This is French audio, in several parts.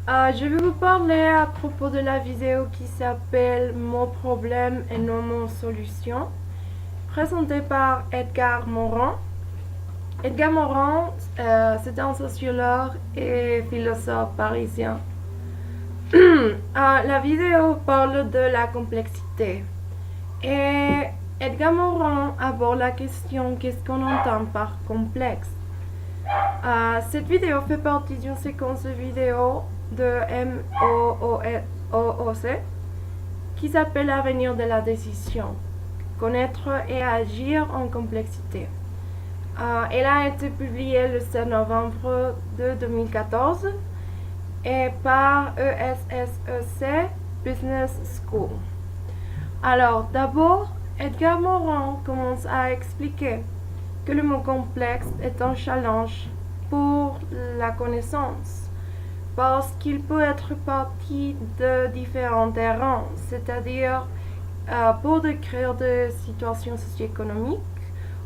Je vais vous parler à propos de la vidéo qui s'appelle Mon problème et non mon solution, présentée par Edgar Morin. Edgar Morin, c'est un sociologue et philosophe parisien. La vidéo parle de la complexité et Edgar Morin aborde la question qu'est-ce qu'on entend par complexe. Cette vidéo fait partie d'une séquence de vidéos de MOOC qui s'appelle L'avenir de la décision, connaître et agir en complexité. Elle a été publiée le 7 novembre de 2014 et par ESSEC Business School. Alors, d'abord, Edgar Morin commence à expliquer que le mot complexe est un challenge pour la connaissance parce qu'il peut être parti de différents terrains, c'est-à-dire pour décrire des situations socio-économiques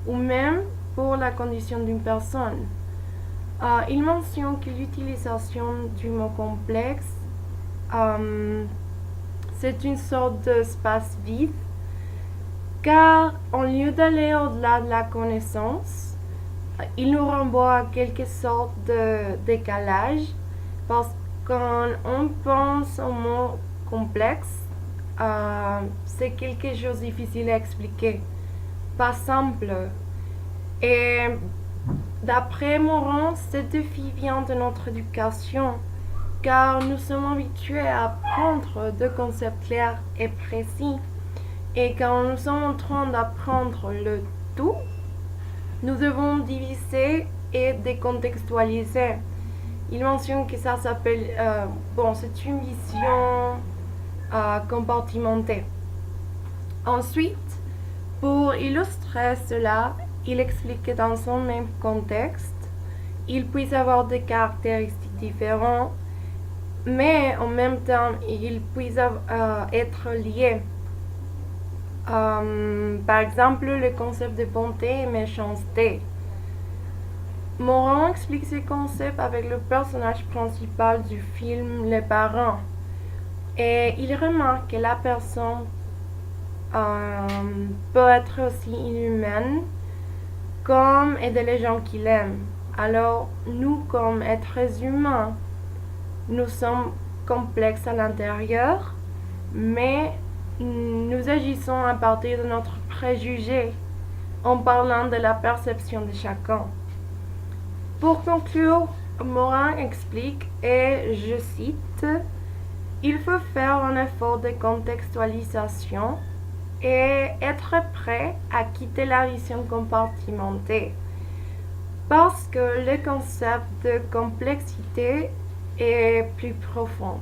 ou même pour la condition d'une personne. Il mentionne que l'utilisation du mot complexe c'est une sorte d'espace vide car au lieu d'aller au-delà de la connaissance, il nous renvoie à quelque sorte de décalage parce que quand on pense au mot complexe, c'est quelque chose de difficile à expliquer, pas simple. Et d'après Morin, cette défi vient de notre éducation car nous sommes habitués à apprendre des concepts clairs et précis. Et quand nous sommes en train d'apprendre le tout, nous devons diviser et décontextualiser. Il mentionne que ça s'appelle, c'est une vision compartimentée. Ensuite, pour illustrer cela, il explique que dans son même contexte, il peut avoir des caractéristiques différentes, mais en même temps, il peut être lié. Par exemple, le concept de bonté et méchanceté. Morin explique ce concept avec le personnage principal du film Les Parents. Et il remarque que la personne peut être aussi inhumaine comme aider les gens qu'il aime. Alors, nous, comme êtres humains, nous sommes complexes à l'intérieur, mais nous agissons à partir de notre préjugé en parlant de la perception de chacun. Pour conclure, Morin explique, et je cite, « Il faut faire un effort de contextualisation et être prêt à quitter la vision compartimentée parce que le concept de complexité est plus profond. »